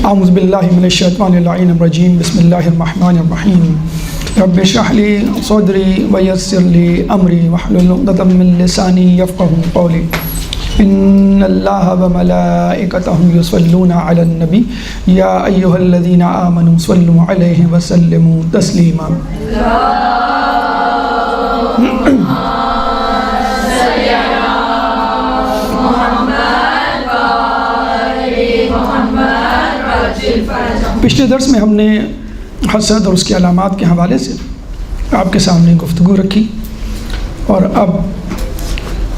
اعوذ باللہ من الشیطان اللعین الرجیم بسم اللہ الرحمن الرحیم رب اشرح لی صدری ویسر لی امری واحلل عقدۃ من لسانی یفقهوا قولی ان اللہ وملائکتہ یصلون علی النبی یا ایہا الذین آمنوا صلوا علیہ وسلموا تسلیما۔ پچھلے درس میں ہم نے حسد اور اس کی علامات کے حوالے سے آپ کے سامنے گفتگو رکھی، اور اب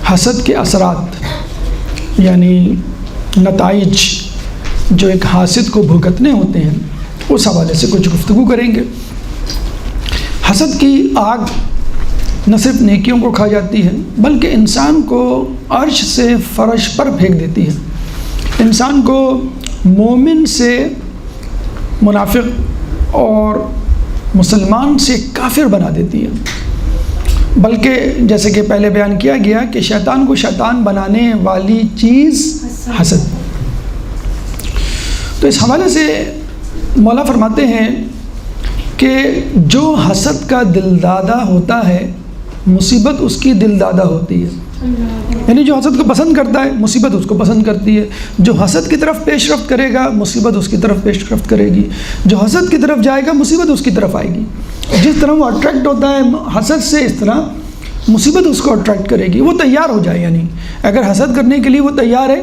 حسد کے اثرات یعنی نتائج جو ایک حاسد کو بھگتنے ہوتے ہیں اس حوالے سے کچھ گفتگو کریں گے۔ حسد کی آگ نہ صرف نیکیوں کو کھا جاتی ہے بلکہ انسان کو عرش سے فرش پر پھینک دیتی ہے، انسان کو مومن سے منافق اور مسلمان سے کافر بنا دیتی ہے، بلکہ جیسے کہ پہلے بیان کیا گیا کہ شیطان کو شیطان بنانے والی چیز حسد۔ تو اس حوالے سے مولا فرماتے ہیں کہ جو حسد کا دل دادہ ہوتا ہے مصیبت اس کی دل دادہ ہوتی ہے، یعنی جو حسد کو پسند کرتا ہے مصیبت اس کو پسند کرتی ہے، جو حسد کی طرف پیش رفت کرے گا مصیبت اس کی طرف پیش رفت کرے گی، جو حسد کی طرف جائے گا مصیبت اس کی طرف آئے گی۔ جس طرح وہ اٹریکٹ ہوتا ہے حسد سے اس طرح مصیبت اس کو اٹریکٹ کرے گی، وہ تیار ہو جائے، یعنی اگر حسد کرنے کے لیے وہ تیار ہے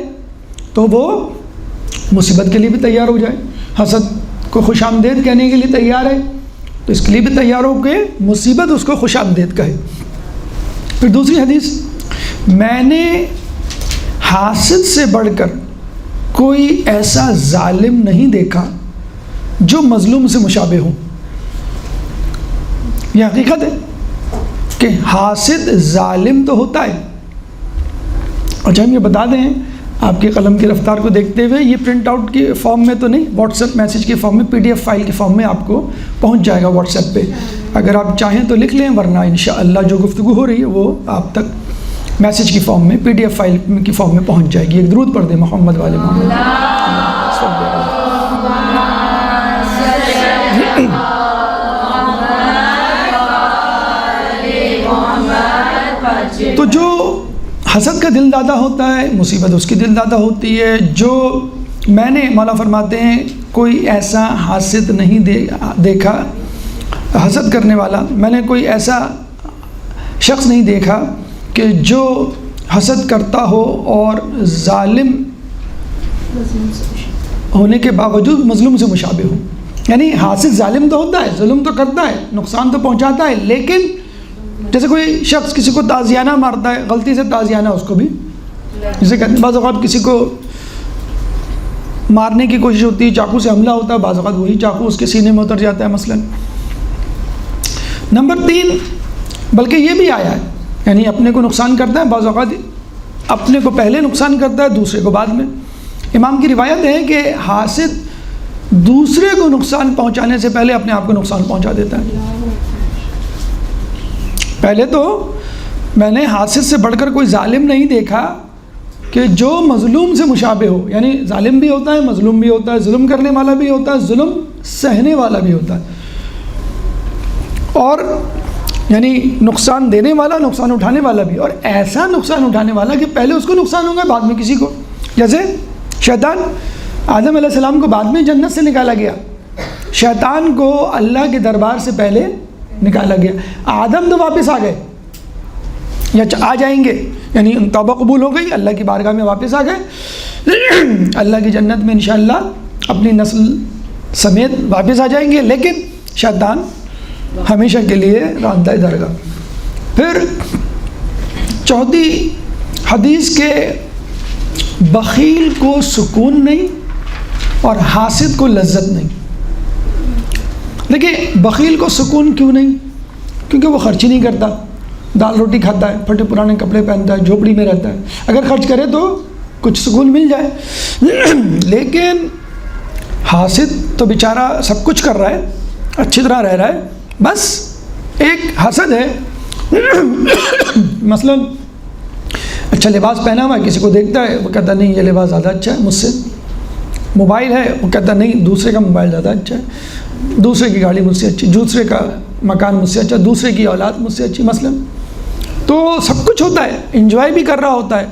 تو وہ مصیبت کے لیے بھی تیار ہو جائے، حسد کو خوش آمدید کہنے کے لیے تیار ہے تو اس کے لیے بھی تیار ہو کہ مصیبت اس کو خوش آمدید کہے۔ پھر دوسری حدیث، میں نے حاسد سے بڑھ کر کوئی ایسا ظالم نہیں دیکھا جو مظلوم سے مشابہ ہو۔ یہ حقیقت ہے کہ حاسد ظالم تو ہوتا ہے۔ اچھا ہم یہ بتا دیں آپ کی قلم کی رفتار کو دیکھتے ہوئے، یہ پرنٹ آؤٹ کے فارم میں تو نہیں، واٹس ایپ میسیج کے فارم میں PDF فائل کے فارم میں آپ کو پہنچ جائے گا واٹس ایپ پہ، اگر آپ چاہیں تو لکھ لیں، ورنہ انشاءاللہ جو گفتگو ہو رہی ہے وہ آپ تک میسیج کی فارم میں PDF فائل کی فارم میں پہنچ جائے گی۔ ایک درود پڑھ دیں محمد والے محمد۔ تو جو حسد کا دل دادہ ہوتا ہے مصیبت اس کی دل دادہ ہوتی ہے۔ جو میں نے مولا فرماتے ہیں کوئی ایسا حاسد نہیں دیکھا، حسد کرنے والا، میں نے کوئی ایسا شخص نہیں دیکھا کہ جو حسد کرتا ہو اور ظالم ہونے کے باوجود مظلوم سے مشابہ ہو۔ یعنی حاسد ظالم تو ہوتا ہے، ظلم تو کرتا ہے، نقصان تو پہنچاتا ہے، لیکن جیسے کوئی شخص کسی کو تازیانہ مارتا ہے، غلطی سے تازیانہ اس کو بھی، جسے کہتے ہیں بعض اوقات کسی کو مارنے کی کوشش ہوتی ہے، چاقو سے حملہ ہوتا ہے، بعض اوقات وہی چاقو اس کے سینے میں اتر جاتا ہے مثلا۔ نمبر 3، بلکہ یہ بھی آیا ہے، یعنی اپنے کو نقصان کرتا ہے، بعض اوقات اپنے کو پہلے نقصان کرتا ہے دوسرے کو بعد میں۔ امام کی روایت ہے کہ حاسد دوسرے کو نقصان پہنچانے سے پہلے اپنے آپ کو نقصان پہنچا دیتا ہے۔ پہلے تو میں نے حاسد سے بڑھ کر کوئی ظالم نہیں دیکھا کہ جو مظلوم سے مشابہ ہو، یعنی ظالم بھی ہوتا ہے مظلوم بھی ہوتا ہے، ظلم کرنے والا بھی ہوتا ہے ظلم سہنے والا بھی ہوتا ہے، اور یعنی نقصان دینے والا نقصان اٹھانے والا بھی، اور ایسا نقصان اٹھانے والا کہ پہلے اس کو نقصان ہوگا بعد میں کسی کو۔ جیسے شیطان آدم علیہ السلام کو بعد میں جنت سے نکالا گیا، شیطان کو اللہ کے دربار سے پہلے نکالا گیا، آدم تو واپس آ گئے یا آ جائیں گے، یعنی توبہ قبول ہو گئی، اللہ کی بارگاہ میں واپس آ گئے، اللہ کی جنت میں انشاءاللہ اپنی نسل سمیت واپس آ جائیں گے، لیکن شیطان ہمیشہ کے لیے راندہ درگاہ۔ پھر چوتھی حدیث کے بخیل کو سکون نہیں اور حاسد کو لذت نہیں۔ دیکھیں بخیل کو سکون کیوں نہیں؟ کیونکہ وہ خرچ ہی نہیں کرتا، دال روٹی کھاتا ہے، پھٹے پرانے کپڑے پہنتا ہے، جھوپڑی میں رہتا ہے، اگر خرچ کرے تو کچھ سکون مل جائے۔ لیکن حاسد تو بیچارہ سب کچھ کر رہا ہے، اچھی طرح رہ رہا ہے، بس ایک حسد ہے مثلا اچھا لباس پہنا ہوا ہے، کسی کو دیکھتا ہے وہ کہتا ہے نہیں یہ لباس زیادہ اچھا ہے مجھ سے، موبائل ہے، وہ کہتا نہیں دوسرے کا موبائل زیادہ اچھا ہے، دوسرے کی گاڑی مجھ سے اچھی، دوسرے کا مکان مجھ سے اچھا، دوسرے کی اولاد مجھ سے اچھی مثلا. تو سب کچھ ہوتا ہے، انجوائے بھی کر رہا ہوتا ہے،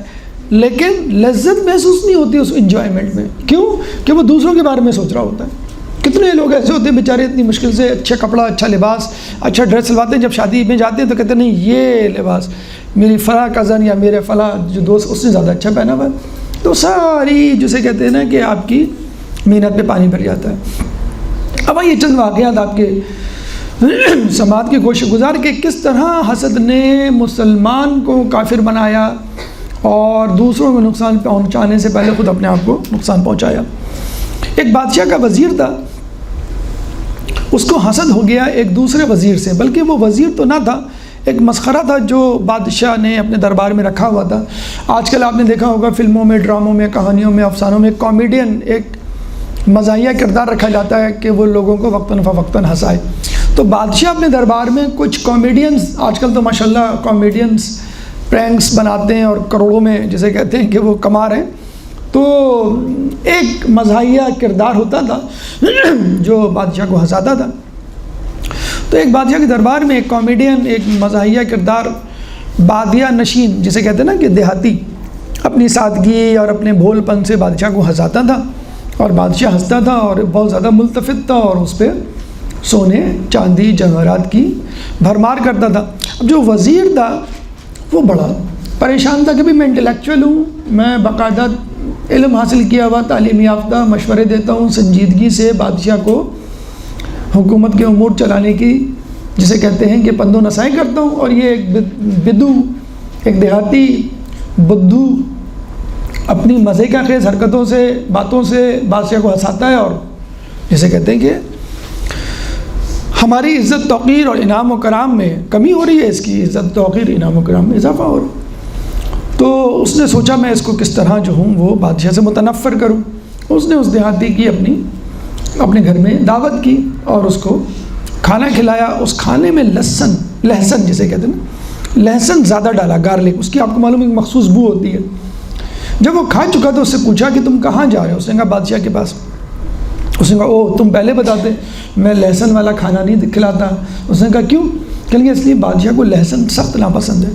لیکن لذت محسوس نہیں ہوتی اس انجوائمنٹ میں. کیوں؟ کہ وہ دوسروں کے بارے میں سوچ رہا ہوتا ہے. کتنے لوگ ایسے ہوتے ہیں بیچارے اتنی مشکل سے اچھا کپڑا، اچھا لباس، اچھا ڈریس سلواتے ہیں، جب شادی میں جاتے ہیں تو کہتے ہیں نہیں یہ لباس میری فلاں کزن یا میرے فلاں جو دوست اس نے زیادہ اچھا پہنا ہوا ہے. تو ساری جسے کہتے ہیں نا کہ آپ کی محنت پہ پانی بھر جاتا ہے. اب یہ چند واقعات آپ کے سماعت کی کوشش گزار کہ کس طرح حسد نے مسلمان کو کافر بنایا اور دوسروں کو نقصان پہنچانے سے پہلے خود اپنے آپ کو نقصان پہنچایا. ایک بادشاہ کا وزیر تھا، اس کو حسد ہو گیا ایک دوسرے وزیر سے، بلکہ وہ وزیر تو نہ تھا، ایک مسخرہ تھا جو بادشاہ نے اپنے دربار میں رکھا ہوا تھا. آج کل آپ نے دیکھا ہوگا فلموں میں، ڈراموں میں، کہانیوں میں، افسانوں میں کامیڈین ایک مزاحیہ کردار رکھا جاتا ہے کہ وہ لوگوں کو وقتاً فوقتاً ہنسائے. تو بادشاہ اپنے دربار میں کچھ کامیڈینز، آج کل تو ماشاءاللہ کامیڈینز پرینکس بناتے ہیں اور کروڑوں میں جسے کہتے ہیں کہ وہ کما رہے ہیں. تو ایک مزاحیہ کردار ہوتا تھا جو بادشاہ کو ہنساتا تھا. تو ایک بادشاہ کے دربار میں ایک کامیڈین، ایک مزاحیہ کردار، بادیہ نشین جسے کہتے ہیں نا کہ دیہاتی، اپنی سادگی اور اپنے بھول پن سے بادشاہ کو ہنساتا تھا اور بادشاہ ہنستا تھا اور بہت زیادہ ملتفت تھا اور اس پہ سونے چاندی جواہرات کی بھرمار کرتا تھا. اب جو وزیر تھا وہ بڑا پریشان تھا کہ بھی میں انٹلیکچوئل ہوں، میں باقاعدہ علم حاصل کیا ہوا، تعلیم یافتہ، مشورے دیتا ہوں، سنجیدگی سے بادشاہ کو حکومت کے امور چلانے کی جسے کہتے ہیں کہ پند و نصائی کرتا ہوں، اور یہ ایک بدو، ایک دیہاتی بدو اپنی مزے کا خیز حرکتوں سے، باتوں سے بادشاہ کو ہنساتا ہے اور جسے کہتے ہیں کہ ہماری عزت توقیر اور انعام و کرام میں کمی ہو رہی ہے، اس کی عزت توقیر انعام و کرام میں اضافہ ہو رہا ہے. تو اس نے سوچا میں اس کو کس طرح جو ہوں وہ بادشاہ سے متنفر کروں. اس نے اس دیہاتی کی اپنے گھر میں دعوت کی اور اس کو کھانا کھلایا. اس کھانے میں لہسن جسے کہتے ہیں نا، لہسن زیادہ ڈالا، گارلک، اس کی آپ کو معلوم ہے ایک مخصوص بو ہوتی ہے. جب وہ کھا چکا تو اس سے پوچھا کہ تم کہاں جا رہے ہو؟ اس نے کہا بادشاہ کے پاس. اس نے کہا او تم پہلے بتاتے، میں لہسن والا کھانا نہیں کھلاتا. اس نے کہا کیوں؟ کہیں گے اس لیے بادشاہ کو لہسن سخت ناپسند ہے،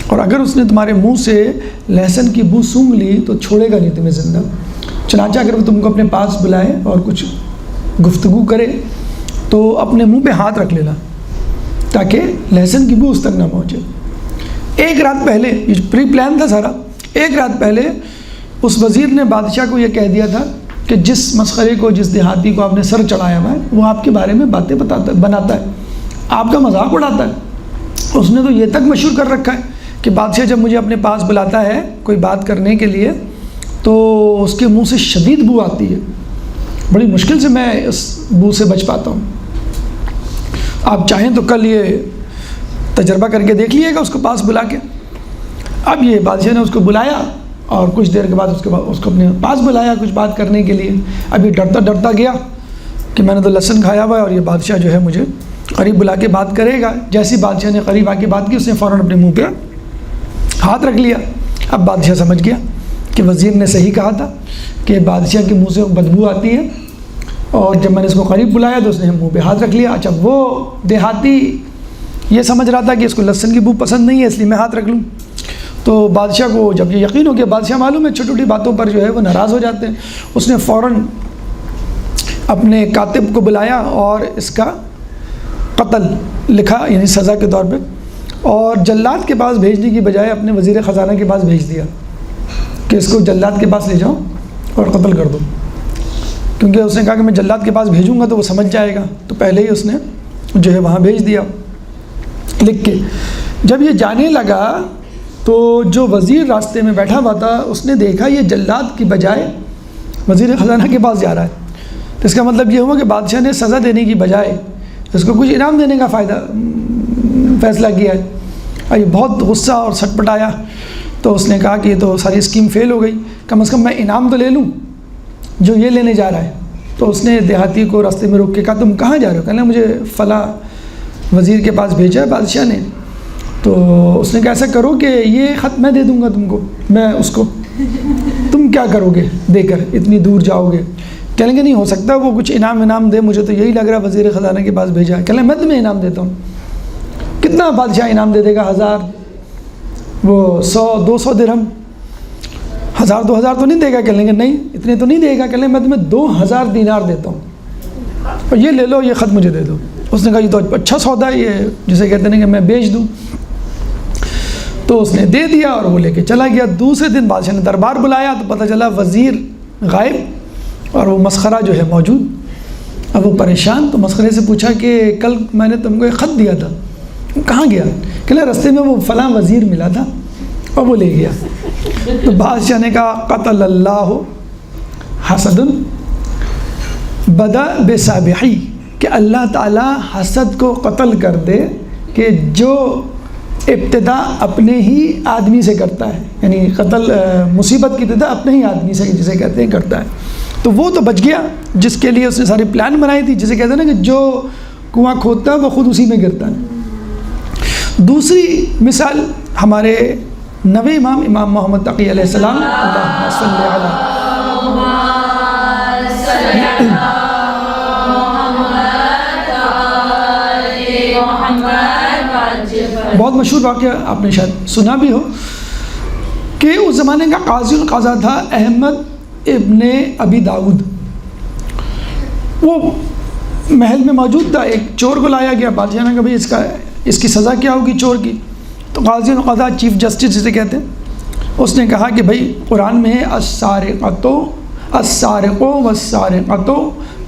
اور اگر اس نے تمہارے منہ سے لہسن کی بو سونگھ لی تو چھوڑے گا نہیں تمہیں زندہ. چنانچہ اگر وہ تم کو اپنے پاس بلائے اور کچھ گفتگو کرے تو اپنے منہ پہ ہاتھ رکھ لینا تاکہ لہسن کی بو اس تک نہ پہنچے. ایک رات پہلے، یہ پری پلان تھا سارا، ایک رات پہلے اس وزیر نے بادشاہ کو یہ کہہ دیا تھا کہ جس مسخرے کو، جس دیہاتی کو آپ نے سر چڑھایا ہوا ہے وہ آپ کے بارے میں باتیں بناتا ہے، آپ کا مذاق اڑاتا ہے. اس نے تو یہ تک مشہور کر رکھا ہے کہ بادشاہ جب مجھے اپنے پاس بلاتا ہے کوئی بات کرنے کے لیے تو اس کے منہ سے شدید بو آتی ہے، بڑی مشکل سے میں اس بو سے بچ پاتا ہوں. آپ چاہیں تو کل یہ تجربہ کر کے دیکھ لیے گا اس کو پاس بلا کے. اب یہ بادشاہ نے اس کو بلایا اور کچھ دیر کے بعد اس کو اپنے پاس بلایا کچھ بات کرنے کے لیے. اب یہ ڈرتا گیا کہ میں نے تو لہسن کھایا ہوا ہے اور یہ بادشاہ جو ہے مجھے قریب بلا کے بات کرے گا. جیسی بادشاہ نے قریب آ کے بات کی، اس نے فوراً اپنے منہ پہ ہاتھ رکھ لیا. اب بادشاہ سمجھ گیا کہ وزیر نے صحیح کہا تھا کہ بادشاہ کے منہ سے بدبو آتی ہے، اور جب میں نے اس کو قریب بلایا تو اس نے منہ پہ ہاتھ رکھ لیا. اچھا وہ دیہاتی یہ سمجھ رہا تھا کہ اس کو لہسن کی بو پسند نہیں ہے اس لیے میں ہاتھ رکھ لوں. تو بادشاہ کو جب یہ یقین ہو گیا، بادشاہ معلوم ہے چھوٹی چھوٹی باتوں پر جو ہے وہ ناراض ہو جاتے ہیں، اس نے فوراً اپنے کاتب کو بلایا اور اس کا قتل لکھا، یعنی سزا کے طور پہ، اور جلاد کے پاس بھیجنے کی بجائے اپنے وزیر خزانہ کے پاس بھیج دیا کہ اس کو جلاد کے پاس لے جاؤ اور قتل کر دو. کیونکہ اس نے کہا کہ میں جلاد کے پاس بھیجوں گا تو وہ سمجھ جائے گا، تو پہلے ہی اس نے جو ہے وہاں بھیج دیا لکھ کے. جب یہ جانے لگا تو جو وزیر راستے میں بیٹھا ہوا تھا اس نے دیکھا یہ جلاد کی بجائے وزیر خزانہ کے پاس جا رہا ہے. تو اس کا مطلب یہ ہوا کہ بادشاہ نے سزا دینے کی بجائے اس کو کچھ انعام دینے کا فیصلہ کیا ہے. اور یہ بہت غصہ اور سٹ پٹایا، تو اس نے کہا کہ یہ تو ساری اسکیم فیل ہو گئی، کم از کم میں انعام تو لے لوں جو یہ لینے جا رہا ہے. تو اس نے دیہاتی کو راستے میں روک کے کہا تم کہاں جا رہے ہو؟ کہنا مجھے فلاں وزیر کے پاس بھیجا ہے بادشاہ نے. تو اس نے کہا ایسا کرو کہ یہ خط میں دے دوں گا تم کو، میں اس کو تم کیا کرو گے دے کر، اتنی دور جاؤ گے. کہنے کہ نہیں ہو سکتا وہ کچھ انعام دے، مجھے تو یہی لگ رہا ہے وزیر خزانہ کے پاس بھیجا ہے. کہنے میں تمہیں انعام دیتا ہوں. کتنا بادشاہ انعام دے دے گا؟ 1000، وہ 100 200 درہم. 1000 2000 تو نہیں دے گا. کہنے کہ نہیں اتنے تو نہیں دے گا. کہنے میں تمہیں 2000 دینار دیتا ہوں اور یہ لے لو، یہ خط مجھے دے دو. اس نے کہا یہ تو اچھا سودا ہے، یہ جسے کہتے ہیں کہ میں بیچ دوں. تو اس نے دے دیا اور وہ لے کے چلا گیا. دوسرے دن بادشاہ نے دربار بلایا تو پتہ چلا وزیر غائب اور وہ مسخرہ جو ہے موجود. اب وہ پریشان، تو مسخرے سے پوچھا کہ کل میں نے تم کو ایک خط دیا تھا، کہاں گیا؟ کہ رستے میں وہ فلاں وزیر ملا تھا اور وہ لے گیا. تو بادشاہ نے کہا قتل اللہ حسد بدا بسابحی، کہ اللہ تعالیٰ حسد کو قتل کر دے کہ جو ابتدا اپنے ہی آدمی سے کرتا ہے. یعنی قتل مصیبت کی ابتدا اپنے ہی آدمی سے جسے کہتے ہیں کرتا ہے. تو وہ تو بچ گیا جس کے لیے اس نے ساری پلان بنائی تھی، جسے کہتے ہیں نا کہ جو کنواں کھودتا ہے وہ خود اسی میں گرتا ہے. دوسری مثال ہمارے نویں امام محمد تقی علیہ السلام، اللہم صلی علی بہت مشہور واقعہ آپ نے شاید سنا بھی ہو کہ اس زمانے کا قاضی القضا تھا احمد ابن ابی داؤد. وہ محل میں موجود تھا. ایک چور کو لایا گیا. بادشاہ نے کہا بھائی اس کی سزا کیا ہوگی چور کی؟ تو قاضی القضا چیف جسٹس جسے کہتے ہیں، اس نے کہا کہ بھائی قرآن میں ہے السارق والسارقۃ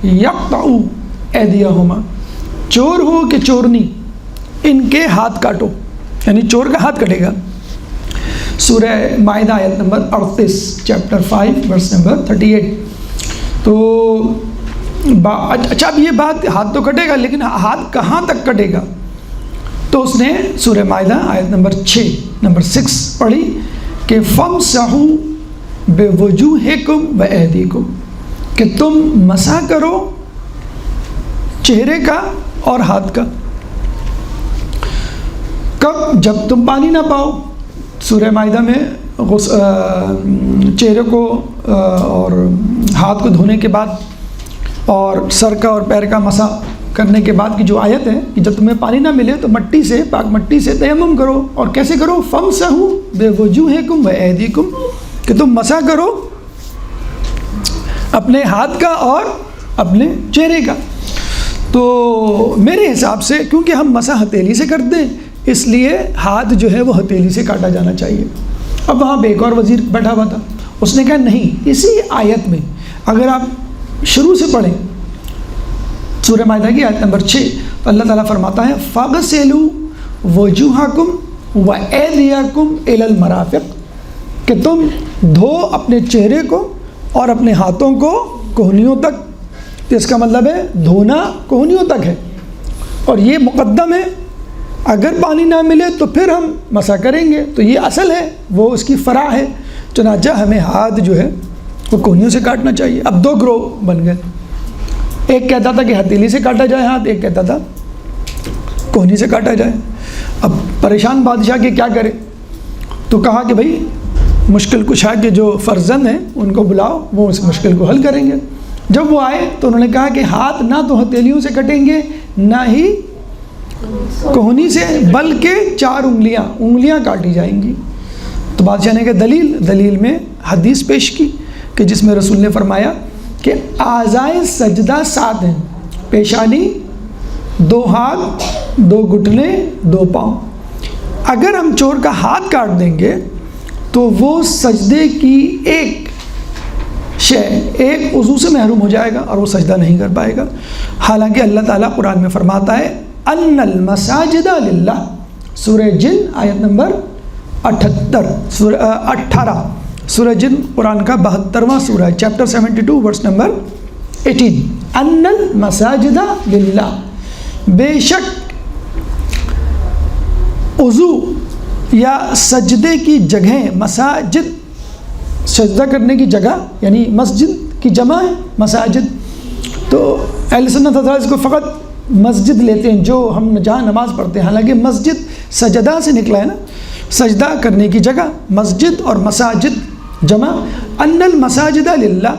یقطعوا ایدیہما، چور ہو کہ چورنی ان کے ہاتھ کاٹو، یعنی چور کا ہاتھ کٹے گا. سورہ مائدہ آیت نمبر 38، چیپٹر 5 ورس نمبر 38. تو اچھا اب یہ بات ہاتھ تو کٹے گا لیکن ہاتھ کہاں تک کٹے گا؟ تو اس نے سورہ مائدہ آیت نمبر 6 پڑھی کہ فَامْسَحُوا بِوُجُوهِكُمْ وَأَيْدِيكُمْ، کہ تم مسح کرو چہرے کا اور ہاتھ کا. کب؟ جب تم پانی نہ پاؤ. سورہ مائدہ میں چہرے کو اور ہاتھ کو دھونے کے بعد اور سر کا اور پیر کا مسح کرنے کے بعد کی جو آیت ہے کہ جب تمہیں پانی نہ ملے تو مٹی سے، پاک مٹی سے تیمم کرو. اور کیسے کرو؟ فَامْسَحُوا بِوُجُوهِكُمْ وَأَيْدِيكُمْ، کہ تم مسح کرو اپنے ہاتھ کا اور اپنے چہرے کا. تو میرے حساب سے کیونکہ ہم مسح ہتھیلی سے کرتے ہیں اس لیے ہاتھ جو ہے وہ ہتھیلی سے کاٹا جانا چاہیے. اب وہاں پہ ایک اور وزیر بیٹھا ہوا تھا، اس نے کہا نہیں، اسی آیت میں اگر آپ شروع سے پڑھیں سورہ مائدہ کی آیت نمبر 6 تو اللہ تعالیٰ فرماتا ہے فَاغْسِلُوا وُجُوهَكُمْ وَأَيْدِيَكُمْ إِلَى الْمَرَافِقِ، کہ تم دھو اپنے چہرے کو اور اپنے ہاتھوں کو کوہنیوں تک. تو اس کا مطلب ہے دھونا کوہنیوں تک ہے اور یہ مقدم ہے. اگر پانی نہ ملے تو پھر ہم مسح کریں گے. تو یہ اصل ہے، وہ اس کی فرع ہے. چنانچہ ہمیں ہاتھ جو ہے وہ کوہنیوں سے کاٹنا چاہیے. اب 2 گروہ بن گئے، ایک کہتا تھا کہ ہتھیلی سے کاٹا جائے ہاتھ، ایک کہتا تھا کوہنی سے کاٹا جائے. اب پریشان بادشاہ کے کیا کرے؟ تو کہا کہ بھائی مشکل کشا کے جو فرزند ہیں ان کو بلاؤ، وہ اس مشکل کو حل کریں گے. جب وہ آئے تو انہوں نے کہا کہ ہاتھ نہ تو ہتھیلیوں سے کٹیں گے نہ ہی کوہنی سے، بلکہ 4 انگلیاں کاٹی جائیں گی. تو بادشاہ نے کہا دلیل میں حدیث پیش کی کہ جس میں رسول نے فرمایا کہ اعضائے سجدہ 7 ہیں، پیشانی، 2 ہاتھ، 2 گھٹنے، 2 پاؤں. اگر ہم چور کا ہاتھ کاٹ دیں گے تو وہ سجدے کی ایک عضو سے محروم ہو جائے گا اور وہ سجدہ نہیں کر پائے گا. حالانکہ اللہ تعالیٰ قرآن میں فرماتا ہے ان المساجد للہ، سورہ جن آیت نمبر 18، سورہ جن قرآن کا 72واں سورہ، چیپٹر 72 ورس نمبر 18. ان المساجد للہ، بے شک عضو یا سجدے کی جگہیں، مساجد سجدہ کرنے کی جگہ یعنی مسجد کی جمع ہے مساجد. تو اہل سنت حضرات اس کو فقط مسجد لیتے ہیں جو ہم جہاں نماز پڑھتے ہیں، حالانکہ مسجد سجدہ سے نکلا ہے نا، سجدہ کرنے کی جگہ. مسجد اور مساجد جمع. ان المساجد للہ،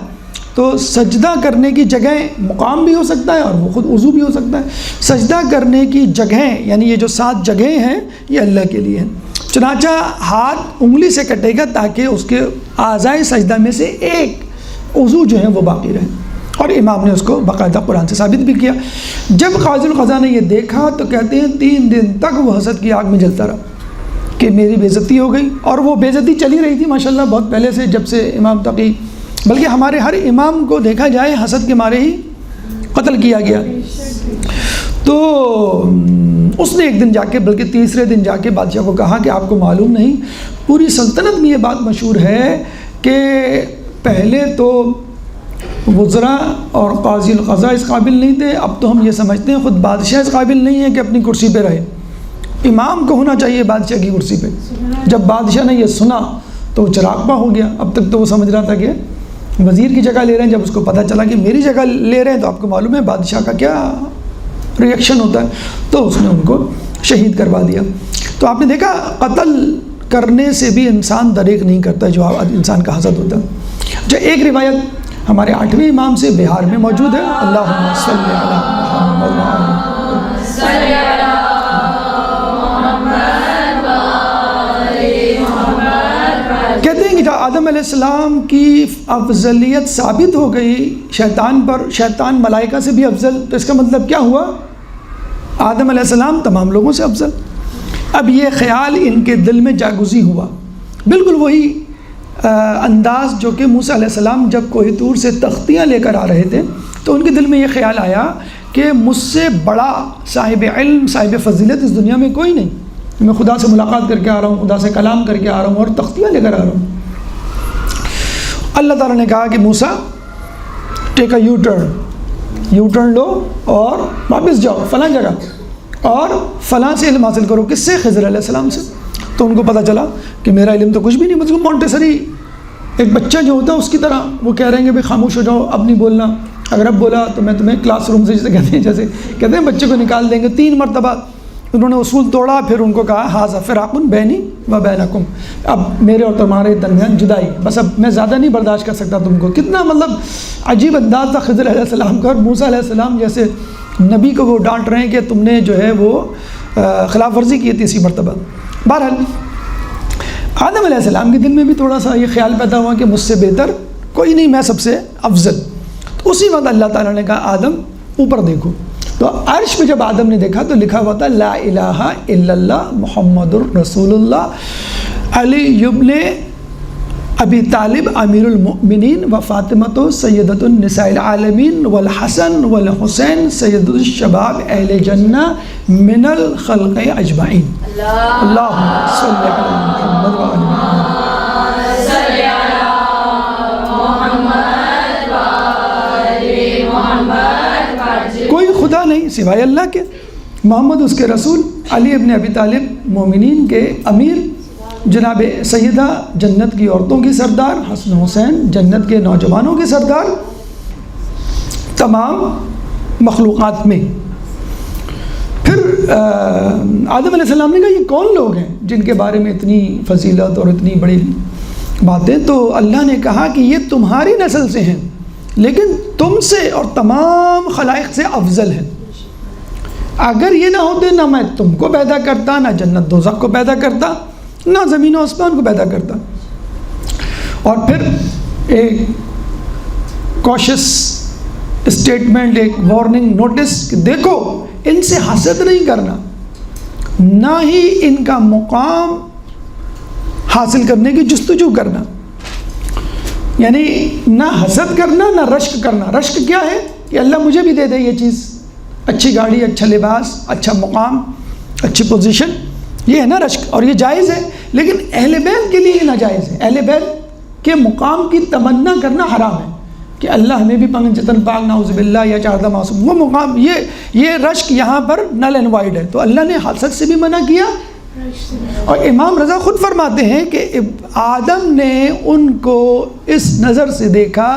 تو سجدہ کرنے کی جگہیں مقام بھی ہو سکتا ہے اور وہ خود عضو بھی ہو سکتا ہے. سجدہ کرنے کی جگہیں یعنی یہ جو 7 جگہیں ہیں یہ اللہ کے لیے ہیں. چنانچہ ہاتھ انگلی سے کٹے گا تاکہ اس کے اعضائے سجدہ میں سے ایک عضو جو ہیں وہ باقی رہے، اور امام نے اس کو باقاعدہ قرآن سے ثابت بھی کیا. جب قاضی القضاء نے یہ دیکھا تو کہتے ہیں 3 دن تک وہ حسد کی آگ میں جلتا رہا کہ میری بے عزتی ہو گئی، اور وہ بے عزتی چلی رہی تھی ماشاءاللہ بہت پہلے سے، جب سے امام تقی، بلکہ ہمارے ہر امام کو دیکھا جائے حسد کے مارے ہی قتل کیا گیا. تو اس نے ایک دن جا کے، بلکہ تیسرے دن جا کے بادشاہ کو کہا کہ آپ کو معلوم نہیں، پوری سلطنت میں یہ بات مشہور ہے کہ پہلے تو وزراء اور قاضی القضاء اس قابل نہیں تھے، اب تو ہم یہ سمجھتے ہیں خود بادشاہ اس قابل نہیں ہے کہ اپنی کرسی پہ رہے، امام کو ہونا چاہیے بادشاہ کی کرسی پہ. جب بادشاہ نے یہ سنا تو وہ چراغاں ہو گیا. اب تک تو وہ سمجھ رہا تھا کہ وزیر کی جگہ لے رہے ہیں، جب اس کو پتہ چلا کہ میری جگہ لے رہے ہیں تو آپ کو معلوم ہے بادشاہ کا کیا ری ایکشن ہوتا ہے، تو اس نے ان کو شہید کروا دیا. تو آپ نے دیکھا قتل کرنے سے بھی انسان دریغ نہیں کرتا جو انسان کا حسد ہوتا ہے. جو ایک روایت ہمارے 8ویں امام سے بہار میں موجود ہے، اللہم صلی علی محمد. کہتے ہیں کہ جب آدم علیہ السلام کی افضلیت ثابت ہو گئی شیطان پر، شیطان ملائکہ سے بھی افضل، تو اس کا مطلب کیا ہوا؟ آدم علیہ السلام تمام لوگوں سے افضل. اب یہ خیال ان کے دل میں جاگزی ہوا، بالکل وہی انداز جو کہ موسیٰ علیہ السلام جب کوہ طور سے تختیاں لے کر آ رہے تھے تو ان کے دل میں یہ خیال آیا کہ مجھ سے بڑا صاحب علم، صاحب فضیلت اس دنیا میں کوئی نہیں. میں خدا سے ملاقات کر کے آ رہا ہوں، خدا سے کلام کر کے آ رہا ہوں اور تختیاں لے کر آ رہا ہوں. اللہ تعالیٰ نے کہا کہ موسیٰ ٹیک اے یو ٹرن لو اور واپس جاؤ فلاں جگہ اور فلاں سے علم حاصل کرو. کس سے؟ خضر علیہ السلام سے. تو ان کو پتہ چلا کہ میرا علم تو کچھ بھی نہیں، مطلب مونٹیسری ایک بچہ جو ہوتا ہے اس کی طرح وہ کہہ رہے ہیں کہ بھائی خاموش ہو جاؤ، اب نہیں بولنا، اگر اب بولا تو میں تمہیں کلاس روم سے جیسے کہتے ہیں بچے کو نکال دیں گے. 3 مرتبہ انہوں نے اصول توڑا، پھر ان کو کہا ھذا فراق بینی و بینکم، اب میرے اور تمہارے درمیان جدائی، بس اب میں زیادہ نہیں برداشت کر سکتا تم کو. کتنا مطلب عجیب انداز تھا خضر علیہ السلام کا، اور موسیٰ علیہ السلام جیسے نبی کو وہ ڈانٹ رہے ہیں کہ تم نے جو ہے وہ خلاف ورزی کی 3 مرتبہ. بہرحال آدم علیہ السلام کے دل میں بھی تھوڑا سا یہ خیال پیدا ہوا کہ مجھ سے بہتر کوئی نہیں، میں سب سے افضل. تو اسی وقت اللہ تعالیٰ نے کہا آدم اوپر دیکھو. تو عرش پہ جب آدم نے دیکھا تو لکھا ہوا تھا لا الہ الا اللہ محمد الرسول اللہ، علی ابن ابی طالب امیر المؤمنین و فاطمۃ سیدۃ النساء العالمین والحسن والحسین سید الشباب اہل جنہ من الخلق اجمعین. اللہم صلی علی محمد و آل محمد. کوئی خدا نہیں سوائے اللہ کے، محمد اس کے رسول، علی ابن ابی طالب مومنین کے امیر، جناب سیدہ جنت کی عورتوں کی سردار، حسن حسین جنت کے نوجوانوں کے سردار، تمام مخلوقات میں. پھر آدم علیہ السلام نے کہا یہ کون لوگ ہیں جن کے بارے میں اتنی فضیلت اور اتنی بڑی باتیں؟ تو اللہ نے کہا کہ یہ تمہاری نسل سے ہیں لیکن تم سے اور تمام خلائق سے افضل ہیں. اگر یہ نہ ہوتے نہ میں تم کو پیدا کرتا، نہ جنت دوزخ کو پیدا کرتا، نہ زمین و آسمان کو پیدا کرتا. اور پھر ایک کوشش اسٹیٹمنٹ، ایک وارننگ نوٹس کہ دیکھو ان سے حسد نہیں کرنا، نہ ہی ان کا مقام حاصل کرنے کی جستجو کرنا. یعنی نہ حسد کرنا نہ رشک کرنا. رشک کیا ہے کہ اللہ مجھے بھی دے دے یہ چیز، اچھی گاڑی، اچھا لباس، اچھا مقام، اچھی پوزیشن، یہ ہے نا رشک، اور یہ جائز ہے. لیکن اہل بیت کے لیے یہ ناجائز ہے. اہل بیت کے مقام کی تمنا کرنا حرام ہے کہ اللہ ہمیں بھی پنجتن پاک نعوذ باللہ یا چاردہ معصوم، وہ مقام، یہ رشک یہاں پر نل اینڈ وائڈ ہے. تو اللہ نے حسد سے بھی منع کیا. اور امام رضا خود فرماتے ہیں کہ آدم نے ان کو اس نظر سے دیکھا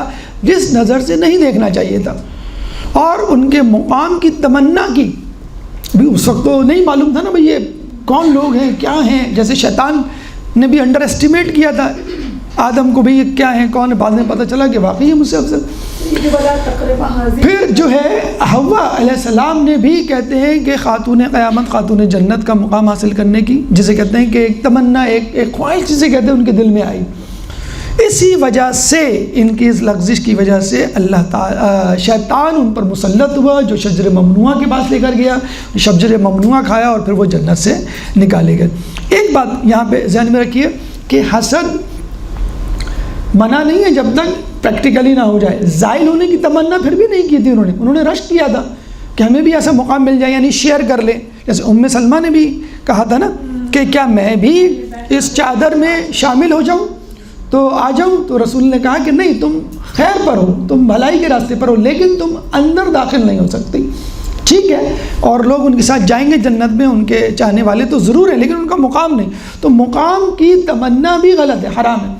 جس نظر سے نہیں دیکھنا چاہیے تھا، اور ان کے مقام کی تمنا کی. بھی اس وقت تو نہیں معلوم تھا نا بھئی یہ کون لوگ ہیں، کیا ہیں. جیسے شیطان نے بھی انڈر اسٹیمیٹ کیا تھا آدم کو بھی یہ کیا ہے کون ہے، بعد میں پتہ چلا کہ واقعی یہ مجھ سے افضل۔ پھر جو ہے حوا علیہ السلام نے بھی کہتے ہیں کہ خاتون قیامت، خاتون جنت کا مقام حاصل کرنے کی، جسے کہتے ہیں کہ ایک تمنا، ایک خواہش جسے کہتے ہیں، ان کے دل میں آئی۔ اسی وجہ سے، ان کی اس لغزش کی وجہ سے اللہ تعالی شیطان ان پر مسلط ہوا، جو شجر ممنوعہ کے پاس لے کر گیا، شجر ممنوعہ کھایا اور پھر وہ جنت سے نکالے گئے۔ ایک بات یہاں پہ ذہن میں رکھیے کہ حسد منع نہیں ہے جب تک پریکٹیکلی نہ ہو جائے۔ زائل ہونے کی تمنا پھر بھی نہیں کی تھی انہوں نے رشک کیا تھا کہ ہمیں بھی ایسا مقام مل جائے، یعنی شیئر کر لیں، جیسے سلمہ نے بھی کہا تھا نا کہ کیا میں بھی اس چادر میں شامل ہو جاؤں تو آ جاؤں، تو رسول نے کہا کہ نہیں، تم خیر پر ہو، تم بھلائی کے راستے پر ہو، لیکن تم اندر داخل نہیں ہو سکتی، ٹھیک ہے؟ اور لوگ ان کے ساتھ جائیں گے جنت میں، ان کے چاہنے والے تو ضرور ہیں، لیکن ان کا مقام نہیں، تو مقام کی تمنا بھی غلط ہے، حرام ہے۔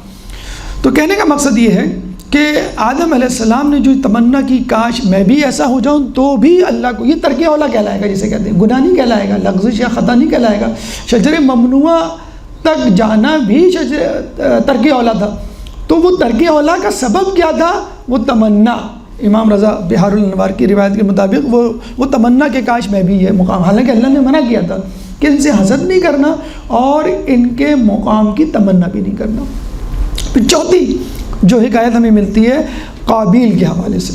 تو کہنے کا مقصد یہ ہے کہ آدم علیہ السلام نے جو تمنا کی کاش میں بھی ایسا ہو جاؤں، تو بھی اللہ کو، یہ ترک اولا کہلائے گا، جسے کہتے ہیں گناہ نہیں کہلائے گا، لغزش یا خطا نہیں کہلائے گا۔ شجر ممنوعہ تک جانا بھی ترک اولا تھا، تو وہ ترک اولا کا سبب کیا تھا؟ وہ تمنا۔ امام رضا بہار الانوار کی روایت کے مطابق وہ تمنا کہ کاش میں بھی یہ مقام، حالانکہ اللہ نے منع کیا تھا کہ ان سے حسد نہیں کرنا اور ان کے مقام کی تمنا بھی نہیں کرنا۔ پھر چوتھی جو حکایت ہمیں ملتی ہے قابیل کے حوالے سے،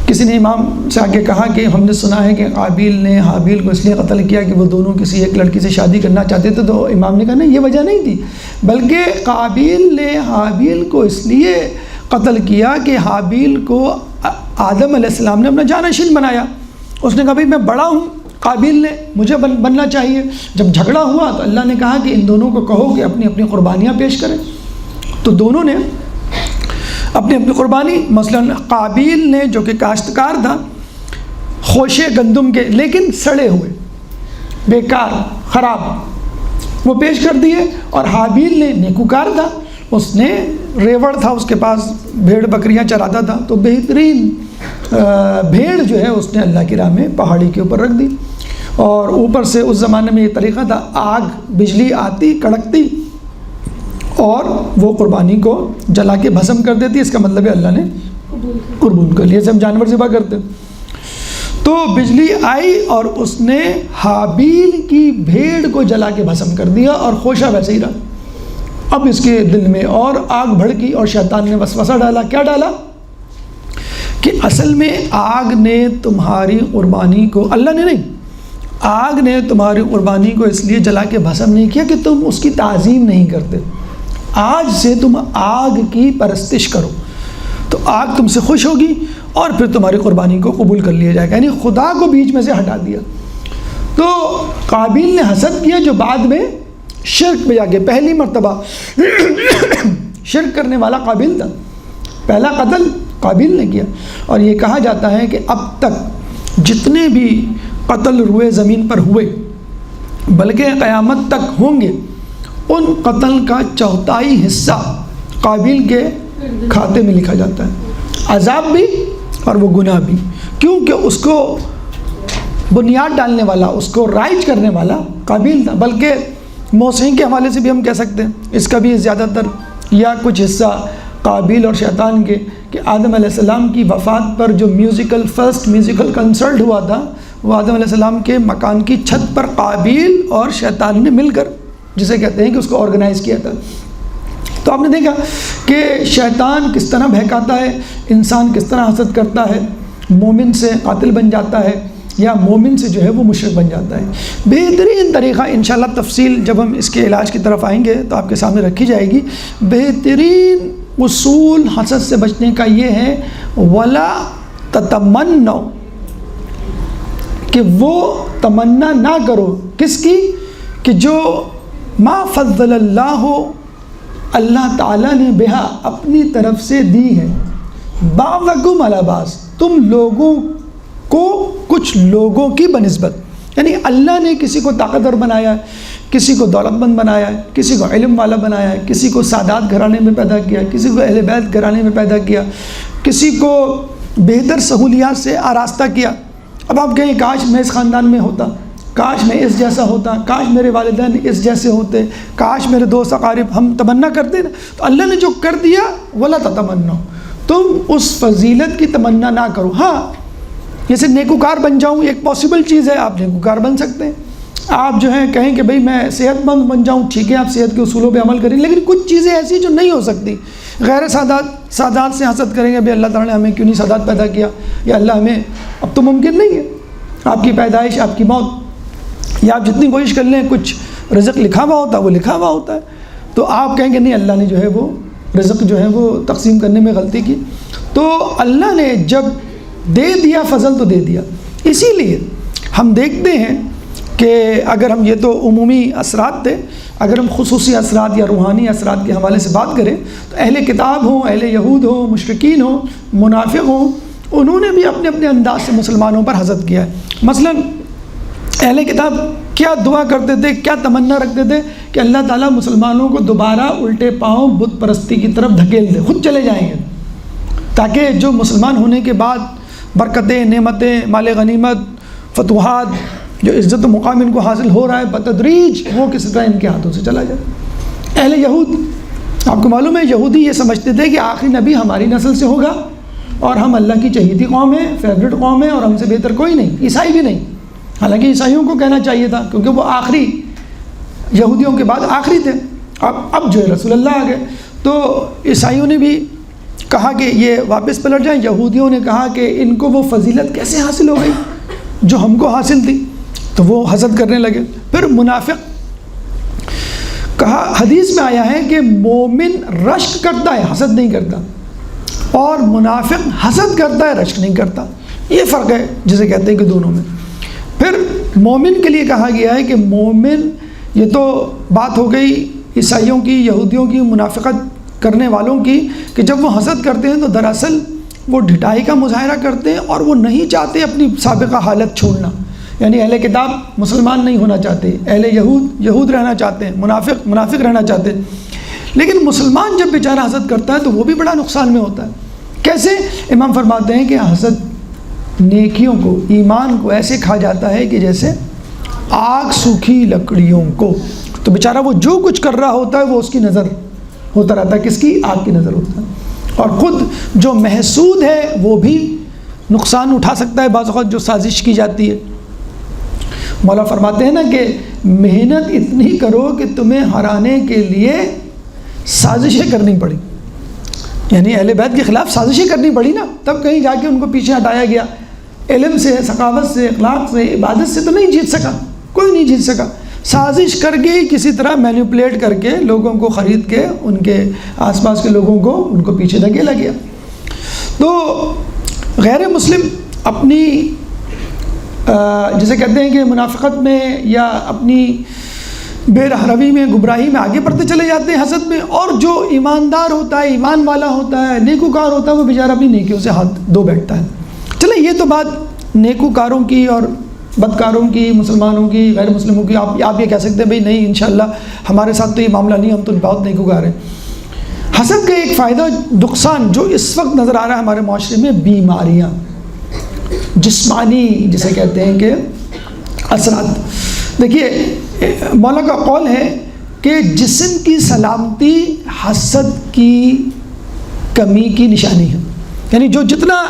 کسی نے امام سے آگے کہا کہ ہم نے سنا ہے کہ قابیل نے حابیل کو اس لیے قتل کیا کہ وہ دونوں کسی ایک لڑکی سے شادی کرنا چاہتے تھے، تو امام نے کہا نہیں، یہ وجہ نہیں تھی، بلکہ قابیل نے حابیل کو اس لیے قتل کیا کہ حابیل کو آدم علیہ السلام نے اپنا جانشین بنایا۔ اس نے کہا بھائی میں بڑا ہوں، قابیل نے مجھے بننا چاہیے۔ جب جھگڑا ہوا تو اللہ نے کہا کہ ان دونوں کو کہو کہ اپنی اپنی قربانیاں پیش کریں، تو دونوں نے اپنی اپنی قربانی، مثلا قابیل نے جو کہ کاشتکار تھا، خوشے گندم کے لیکن سڑے ہوئے، بیکار، خراب، وہ پیش کر دیے، اور حابیل نے نیکوکار تھا، اس نے ریوڑ تھا، اس کے پاس بھیڑ بکریاں چراتا تھا، تو بہترین بھیڑ جو ہے اس نے اللہ کی راہ میں پہاڑی کے اوپر رکھ دی، اور اوپر سے اس زمانے میں یہ طریقہ تھا، آگ بجلی آتی کڑکتی اور وہ قربانی کو جلا کے بھسم کر دیتی، اس کا مطلب ہے اللہ نے قبول کر لیا، جیسے ہم جانور ذبح کرتے۔ تو بجلی آئی اور اس نے حابیل کی بھیڑ کو جلا کے بھسم کر دیا، اور خوشہ ویسے ہی رہا۔ اب اس کے دل میں اور آگ بھڑکی، اور شیطان نے وسوسہ ڈالا۔ کیا ڈالا؟ کہ اصل میں آگ نے تمہاری قربانی کو، اللہ نے نہیں، آگ نے تمہاری قربانی کو اس لیے جلا کے بھسم نہیں کیا کہ تم اس کی تعظیم نہیں کرتے، آج سے تم آگ کی پرستش کرو، تو آگ تم سے خوش ہوگی اور پھر تمہاری قربانی کو قبول کر لیا جائے گا، یعنی خدا کو بیچ میں سے ہٹا دیا۔ تو قابیل نے حسد کیا، جو بعد میں شرک پہ جا کے، پہلی مرتبہ شرک کرنے والا قابیل تھا، پہلا قتل قابیل نے کیا۔ اور یہ کہا جاتا ہے کہ اب تک جتنے بھی قتل روئے زمین پر ہوئے، بلکہ قیامت تک ہوں گے، ان قتل کا چوتھائی حصہ قابیل کے کھاتے میں لکھا جاتا ہے، عذاب بھی اور وہ گناہ بھی، کیونکہ اس کو بنیاد ڈالنے والا، اس کو رائج کرنے والا قابیل تھا۔ بلکہ موسیقی کے حوالے سے بھی ہم کہہ سکتے ہیں، اس کا بھی زیادہ تر یا کچھ حصہ قابیل اور شیطان کے، کہ آدم علیہ السلام کی وفات پر جو فرسٹ میوزیکل کنسرٹ ہوا تھا، وہ آدم علیہ السلام کے مکان کی چھت پر قابیل اور شیطان نے مل کر، جسے کہتے ہیں کہ اس کو آرگنائز کیا تھا۔ تو آپ نے دیکھا کہ شیطان کس طرح بہکاتا ہے، انسان کس طرح حسد کرتا ہے، مومن سے قاتل بن جاتا ہے، یا مومن سے جو ہے وہ مشرک بن جاتا ہے۔ بہترین طریقہ انشاءاللہ تفصیل جب ہم اس کے علاج کی طرف آئیں گے تو آپ کے سامنے رکھی جائے گی۔ بہترین اصول حسد سے بچنے کا یہ ہے، وَلَا تَتَمَنَّوْا، کہ وہ تمنا نہ کرو، کس کی؟ کہ جو ما فضل اللہ، اللہ تعالیٰ نے بہا، اپنی طرف سے دی ہے، بعضکم علی بعض، تم لوگوں کو کچھ لوگوں کی بنسبت، یعنی اللہ نے کسی کو طاقتور بنایا ہے، کسی کو دولت مند بنایا ہے، کسی کو علم والا بنایا ہے، کسی کو سادات گھرانے میں پیدا کیا، کسی کو اہل بیت گھرانے میں پیدا کیا، کسی کو بہتر سہولیات سے آراستہ کیا۔ اب آپ کہیں کاش میں اس خاندان میں ہوتا، کاش میں اس جیسا ہوتا، کاش میرے والدین اس جیسے ہوتے، کاش میرے دوست اقارب، ہم تمنا کرتے نا، تو اللہ نے جو کر دیا ولا تتمنوا، تم اس فضیلت کی تمنا نہ کرو۔ ہاں جیسے نیکوکار بن جاؤں ایک پاسبل چیز ہے، آپ نیکوکار بن سکتے ہیں، آپ جو ہیں کہیں کہ بھئی میں صحت مند بن جاؤں، ٹھیک ہے آپ صحت کے اصولوں پہ عمل کریں، لیکن کچھ چیزیں ایسی جو نہیں ہو سکتی۔ غیر سادات سے حسد کریں گے، بھئی اللہ تعالیٰ نے ہمیں کیوں نہیں سادات پیدا کیا، یا اللہ ہمیں، اب تو ممکن نہیں ہے، آپ کی پیدائش، آپ کی موت، یا آپ جتنی کوشش کر لیں کچھ رزق لکھا ہوا ہوتا ہے، وہ لکھا ہوا ہوتا ہے، تو آپ کہیں گے نہیں اللہ نے جو ہے وہ رزق جو ہے وہ تقسیم کرنے میں غلطی کی۔ تو اللہ نے جب دے دیا فضل تو دے دیا، اسی لیے ہم دیکھتے ہیں کہ اگر ہم، یہ تو عمومی اثرات تھے، اگر ہم خصوصی اثرات یا روحانی اثرات کے حوالے سے بات کریں تو اہل کتاب ہوں، اہل یہود ہوں، مشرکین ہوں، منافق ہوں، انہوں نے بھی اپنے اپنے انداز سے مسلمانوں پر حسد کیا ہے۔ مثلا اہل کتاب کیا دعا کرتے تھے، کیا تمنا رکھتے تھے کہ اللہ تعالیٰ مسلمانوں کو دوبارہ الٹے پاؤں بت پرستی کی طرف دھکیل دے، خود چلے جائیں گے، تاکہ جو مسلمان ہونے کے بعد برکتیں، نعمتیں، مال غنیمت، فتوحات، جو عزت و مقام ان کو حاصل ہو رہا ہے بتدریج، وہ کس طرح ان کے ہاتھوں سے چلا جائے۔ اہل یہود، آپ کو معلوم ہے یہودی یہ سمجھتے تھے کہ آخری نبی ہماری نسل سے ہوگا اور ہم اللہ کی چہیتی قوم ہیں، فیوریٹ قوم ہے، اور ہم سے بہتر کوئی نہیں، عیسائی بھی نہیں، حالانکہ عیسائیوں کو کہنا چاہیے تھا کیونکہ وہ آخری، یہودیوں کے بعد آخری تھے، اب جو ہے رسول اللہ آ گئے۔ تو عیسائیوں نے بھی کہا کہ یہ واپس پلٹ جائیں، یہودیوں نے کہا کہ ان کو وہ فضیلت کیسے حاصل ہو گئی جو ہم کو حاصل تھی، تو وہ حسد کرنے لگے۔ پھر منافق، کہا حدیث میں آیا ہے کہ مومن رشک کرتا ہے، حسد نہیں کرتا، اور منافق حسد کرتا ہے، رشک نہیں کرتا، یہ فرق ہے جسے کہتے ہیں کہ دونوں میں۔ پھر مومن کے لیے کہا گیا ہے کہ مومن، یہ تو بات ہو گئی عیسائیوں کی، یہودیوں کی، منافقت کرنے والوں کی، کہ جب وہ حسد کرتے ہیں تو دراصل وہ ڈھٹائی کا مظاہرہ کرتے ہیں اور وہ نہیں چاہتے اپنی سابقہ حالت چھوڑنا، یعنی اہل کتاب مسلمان نہیں ہونا چاہتے، اہل یہود رہنا چاہتے ہیں، منافق رہنا چاہتے ہیں، لیکن مسلمان جب بیچارہ حسد کرتا ہے تو وہ بھی بڑا نقصان میں ہوتا ہے۔ کیسے؟ امام فرماتے ہیں کہ حسد نیکیوں کو، ایمان کو ایسے کھا جاتا ہے کہ جیسے آگ سوکھی لکڑیوں کو، تو بیچارہ وہ جو کچھ کر رہا ہوتا ہے وہ اس کی نظر ہوتا رہتا ہے، کس کی؟ آگ کی نظر ہوتا ہے، اور خود جو محسود ہے وہ بھی نقصان اٹھا سکتا ہے بعض اوقات جو سازش کی جاتی ہے۔ مولا فرماتے ہیں نا کہ محنت اتنی کرو کہ تمہیں ہرانے کے لیے سازشیں کرنی پڑی، یعنی اہل بیت کے خلاف سازشیں کرنی پڑی نا، تب کہیں جا کے ان کو پیچھے ہٹایا گیا۔ علم سے، ثقافت سے، اخلاق سے، عبادت سے تو نہیں جیت سکا، کوئی نہیں جیت سکا، سازش کر کے کسی طرح مینیپولیٹ کر کے لوگوں کو خرید کے ان کے آس پاس کے لوگوں کو ان کو پیچھے دھکیلا گیا۔ تو غیر مسلم اپنی جسے کہتے ہیں کہ منافقت میں یا اپنی بے رہروی میں، گمراہی میں آگے بڑھتے چلے جاتے ہیں حسد میں، اور جو ایماندار ہوتا ہے، ایمان والا ہوتا ہے، نیکوکار ہوتا ہے، وہ بیچارہ اپنی نیکیوں سے ہاتھ دھو بیٹھتا ہے۔ چلیں یہ تو بات نیکوکاروں کی اور بدکاروں کی، مسلمانوں کی، غیر مسلموں کی، آپ یہ کہہ سکتے ہیں بھئی نہیں انشاءاللہ ہمارے ساتھ تو یہ معاملہ نہیں، ہم تو بہت نیکوکار ہیں۔ حسد کا ایک فائدہ، نقصان جو اس وقت نظر آ رہا ہے ہمارے معاشرے میں، بیماریاں، جسمانی جسے کہتے ہیں کہ اثرات۔ دیکھیے مولا کا قول ہے کہ جسم کی سلامتی حسد کی کمی کی نشانی ہے، یعنی جو جتنا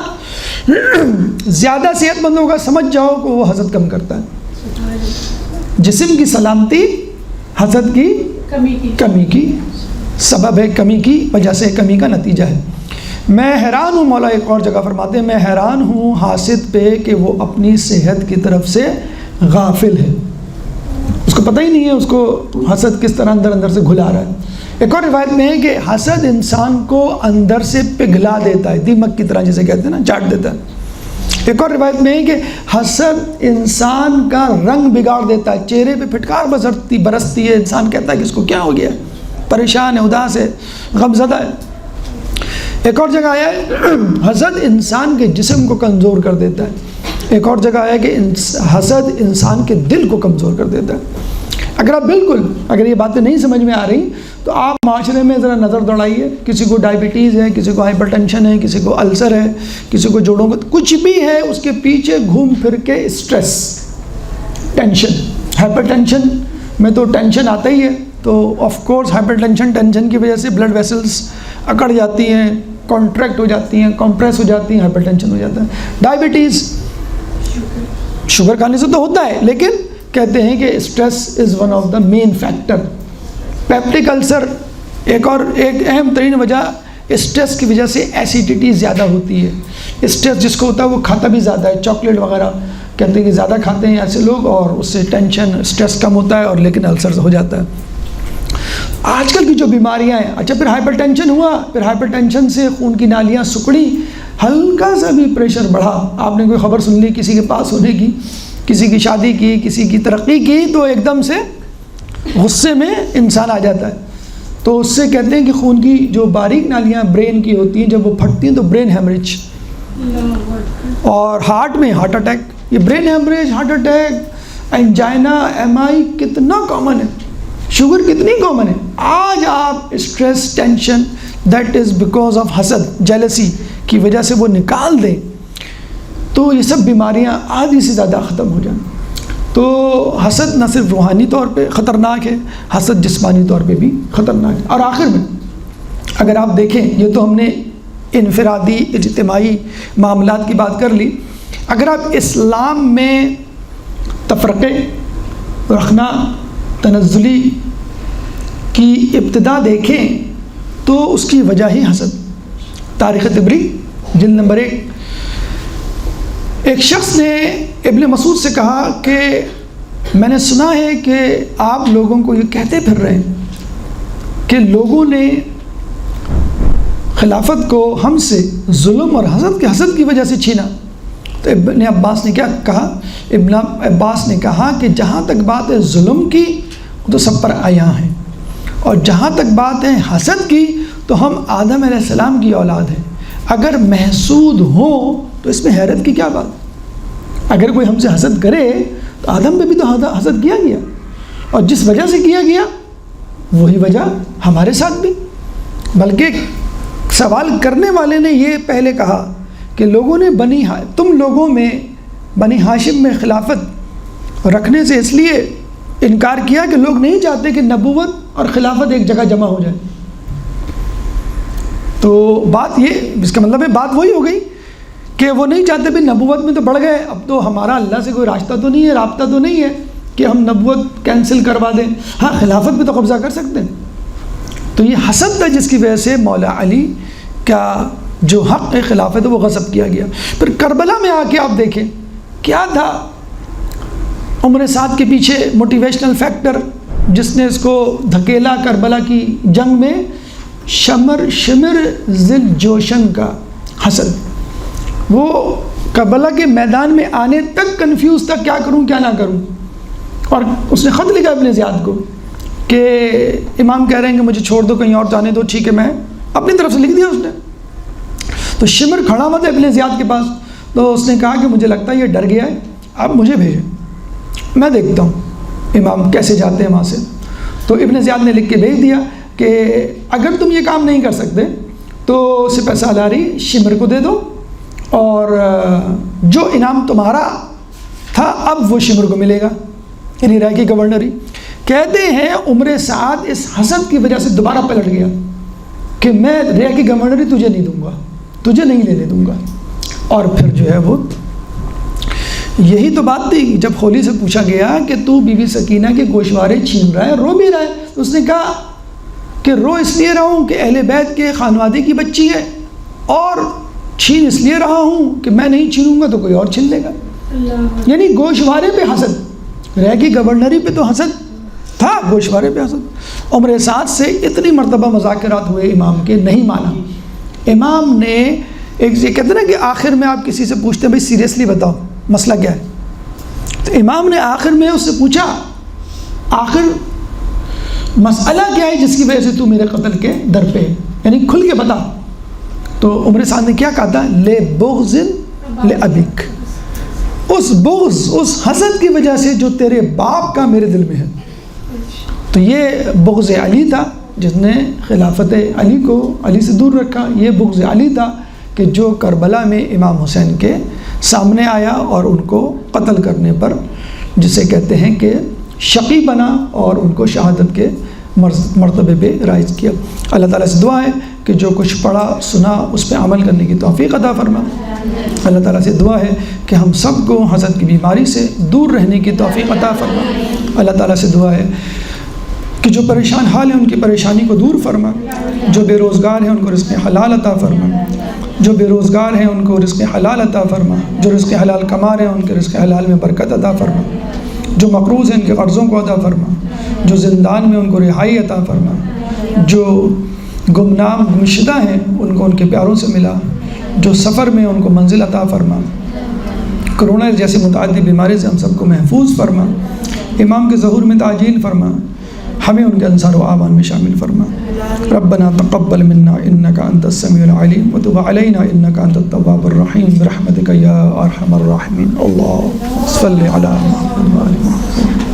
زیادہ صحت مند ہوگا سمجھ جاؤ کہ وہ حسد کم کرتا ہے۔ جسم کی سلامتی حسد کی کمی کی سبب ہے، کمی کی وجہ سے، کمی کا نتیجہ ہے۔ میں حیران ہوں، مولا ایک اور جگہ فرماتے ہیں، میں حیران ہوں حاسد پہ کہ وہ اپنی صحت کی طرف سے غافل ہے، اس کو پتہ ہی نہیں ہے اس کو حسد کس طرح اندر اندر سے گھلا رہا ہے۔ ایک اور روایت میں ہے کہ حسد انسان کو اندر سے پگھلا دیتا ہے، دیمک کی طرح جسے کہتے ہیں نا، چاٹ دیتا ہے۔ ایک اور روایت میں ہے کہ حسد انسان کا رنگ بگاڑ دیتا ہے، چہرے پہ پھٹکار برستی ہے، انسان کہتا ہے کہ اس کو کیا ہو گیا، پریشان ہے، اداس ہے، غمزدہ ہے۔ ایک اور جگہ آیا ہے حسد انسان کے جسم کو کمزور کر دیتا ہے۔ ایک اور جگہ آیا کہ حسد انسان کے دل کو کمزور کر دیتا ہے۔ اگر یہ باتیں نہیں سمجھ میں آ رہی تو آپ معاشرے میں ذرا نظر دوڑائیے، کسی کو ڈائبٹیز ہے، کسی کو ہائپر ٹینشن ہے، کسی کو السر ہے، کسی کو جوڑوں کو، کچھ بھی ہے، اس کے پیچھے گھوم پھر کے اسٹریس، ٹینشن، ہائپر ٹینشن میں تو ٹینشن آتا ہی ہے، تو آف کورس ہائپر ٹینشن کی وجہ سے بلڈ ویسلز اکڑ جاتی ہیں، کانٹریکٹ ہو جاتی ہیں، کمپریس ہو جاتی ہیں، ہائپر ٹینشن ہو جاتا ہے۔ ڈائبٹیز، شوگر کھانے سے تو ہوتا ہے، لیکن کہتے ہیں کہ stress is one of the main factor. Peptic ulcer ایک اہم ترین وجہ، اسٹریس کی وجہ سے ایسیڈیٹی زیادہ ہوتی ہے۔ اسٹریس جس کو ہوتا ہے وہ کھاتا بھی زیادہ ہے، چاکلیٹ وغیرہ کہتے ہیں کہ زیادہ کھاتے ہیں ایسے لوگ، اور اس سے ٹینشن اسٹریس کم ہوتا ہے، اور لیکن السر ہو جاتا ہے۔ آج کل کی جو بیماریاں ہیں، اچھا پھر ہائپر ٹینشن ہوا، پھر ہائپر ٹینشن سے خون کی نالیاں سکڑی، ہلکا سا بھی پریشر بڑھا، آپ نے کوئی خبر سن لی کسی کے پاس ہونے کی، کسی کی شادی کی، کسی کی ترقی کی، تو ایک دم سے غصے میں انسان آ جاتا ہے۔ تو اس سے کہتے ہیں کہ خون کی جو باریک نالیاں برین کی ہوتی ہیں، جب وہ پھٹتی ہیں تو برین ہیمریج، اور ہارٹ میں ہارٹ اٹیک۔ یہ brain haemorrhage, heart attack, angina, M آئی کتنا کامن ہے، شوگر کتنی کامن ہے۔ آج آپ stress, tension, that is because of حسد، جیلسی کی وجہ سے وہ نکال دیں تو یہ سب بیماریاں آدھی سے زیادہ ختم ہو جائیں۔ تو حسد نہ صرف روحانی طور پہ خطرناک ہے، حسد جسمانی طور پہ بھی خطرناک ہے۔ اور آخر میں اگر آپ دیکھیں، یہ تو ہم نے انفرادی اجتماعی معاملات کی بات کر لی، اگر آپ اسلام میں تفرقے رکھنا، تنزلی کی ابتدا دیکھیں تو اس کی وجہ ہی حسد۔ تاریخ طبری جلد نمبر 1، ایک شخص نے ابن مسعود سے کہا کہ میں نے سنا ہے کہ آپ لوگوں کو یہ کہتے پھر رہے ہیں کہ لوگوں نے خلافت کو ہم سے ظلم اور حسد کی وجہ سے چھینا۔ تو ابن عباس نے کیا کہا؟ ابن عباس نے کہا کہ جہاں تک بات ہے ظلم کی وہ تو سب پر عیاں ہیں، اور جہاں تک بات ہے حسد کی تو ہم آدم علیہ السلام کی اولاد ہیں، اگر محسود ہوں تو اس میں حیرت کی کیا بات؟ اگر کوئی ہم سے حسد کرے تو آدم پہ بھی تو حسد کیا گیا، اور جس وجہ سے کیا گیا وہی وجہ ہمارے ساتھ بھی۔ بلکہ سوال کرنے والے نے یہ پہلے کہا کہ لوگوں نے تم لوگوں میں بنی ہاشم میں خلافت رکھنے سے اس لیے انکار کیا کہ لوگ نہیں چاہتے کہ نبوت اور خلافت ایک جگہ جمع ہو جائے۔ تو بات یہ، اس کا مطلب ہے بات وہی ہو گئی کہ وہ نہیں چاہتے بھی نبوت میں تو بڑھ گئے، اب تو ہمارا اللہ سے کوئی راستہ تو نہیں ہے، رابطہ تو نہیں ہے کہ ہم نبوت کینسل کروا دیں، ہاں خلافت پہ تو قبضہ کر سکتے ہیں۔ تو یہ حسد تھا جس کی وجہ سے مولا علی کا جو حق خلافت ہے وہ غصب کیا گیا۔ پھر کربلا میں آ کے آپ دیکھیں کیا تھا عمر سعد کے پیچھے موٹیویشنل فیکٹر جس نے اس کو دھکیلا کربلا کی جنگ میں؟ شمر ذل جوشن کا حسد۔ وہ کربلا کے میدان میں آنے تک کنفیوز تھا کیا کروں کیا نہ کروں، اور اس نے خط لکھا ابن زیاد کو کہ امام کہہ رہے ہیں کہ مجھے چھوڑ دو، کہیں اور جانے دو، ٹھیک ہے، میں اپنی طرف سے لکھ دیا اس نے۔ تو شمر کھڑا ہوا تھا ابن زیاد کے پاس، تو اس نے کہا کہ مجھے لگتا ہے یہ ڈر گیا ہے، آپ مجھے بھیجیں، میں دیکھتا ہوں امام کیسے جاتے ہیں وہاں سے۔ تو ابن زیاد نے لکھ کے بھیج دیا کہ اگر تم یہ کام نہیں کر سکتے تو سپہ سالاری شمر کو دے دو، اور جو انعام تمہارا تھا اب وہ شمر کو ملے گا، یعنی رائے کی گورنری۔ کہتے ہیں عمر سعد اس حسد کی وجہ سے دوبارہ پلٹ گیا کہ میں رائے کی گورنری تجھے نہیں دوں گا، تجھے نہیں لینے دوں گا۔ اور پھر جو ہے وہ یہی تو بات تھی، جب خولی سے پوچھا گیا کہ تو بی بی سکینہ کے گوشوارے چھین رہا ہے، رو بھی رہا ہے، تو اس نے کہا کہ رو اس لیے رہا ہوں کہ اہل بیت کے خانوادے کی بچی ہے، اور چھین اس لیے رہا ہوں کہ میں نہیں چھینوں گا تو کوئی اور چھین لے گا۔ یعنی گوشوارے پہ حسد، رہ کی گورنری پہ تو حسد تھا، گوشوارے پہ حسد۔ عمر سعد سے اتنی مرتبہ مذاکرات ہوئے امام کے، نہیں مانا۔ امام نے ایک یہ کہتے ہیں نا کہ آخر میں آپ کسی سے پوچھتے ہیں بھائی سیریسلی بتاؤ مسئلہ کیا ہے، تو امام نے آخر میں اس سے پوچھا آخر مسئلہ کیا ہے جس کی وجہ سے تو میرے قتل کے در پہ ہے، یعنی کھل کے بتا۔ تو عمر سعد نے کیا کہا تھا؟ لے بغض لے ابک، اس بغض، اس حسد کی وجہ سے جو تیرے باپ کا میرے دل میں ہے۔ تو یہ بغض علی تھا جس نے خلافت علی کو علی سے دور رکھا، یہ بغض علی تھا کہ جو کربلا میں امام حسین کے سامنے آیا اور ان کو قتل کرنے پر جسے کہتے ہیں کہ شقی بنا اور ان کو شہادت کے مرتبے پہ رائز کیا۔ اللہ تعالیٰ سے دعا ہے کہ جو کچھ پڑھا سنا اس پہ عمل کرنے کی توفیق عطا فرما۔ اللہ تعالیٰ سے دعا ہے کہ ہم سب کو حسد کی بیماری سے دور رہنے کی توفیق عطا فرما۔ اللہ تعالیٰ سے دعا ہے کہ جو پریشان حال ہیں ان کی پریشانی کو دور فرما، جو بے روزگار ہیں ان کو رزق حلال عطا فرما، جو بے روزگار ہیں ان کو رزق حلال عطا فرما، جو رزق حلال کما رہے ہیں ان کے رزق حلال میں برکت عطا فرما، جو مقروض ہیں ان کے قرضوں کو عطا فرما، جو زندان میں ان کو رہائی عطا فرما، جو گمنام گمشدہ ہیں ان کو ان کے پیاروں سے ملا، جو سفر میں ان کو منزل عطا فرما، کرونا جیسے متعدی بیماری سے ہم سب کو محفوظ فرما، امام کے ظہور میں تعجیل فرما، ہمیں ان کے انصار و اعوان میں شامل فرما۔ ربنا تقبل منا انك انت السميع العليم وتب علينا انك انت التواب الرحيم برحمتك يا ارحم الراحمين۔ اللهم صل على محمد وآل محمد۔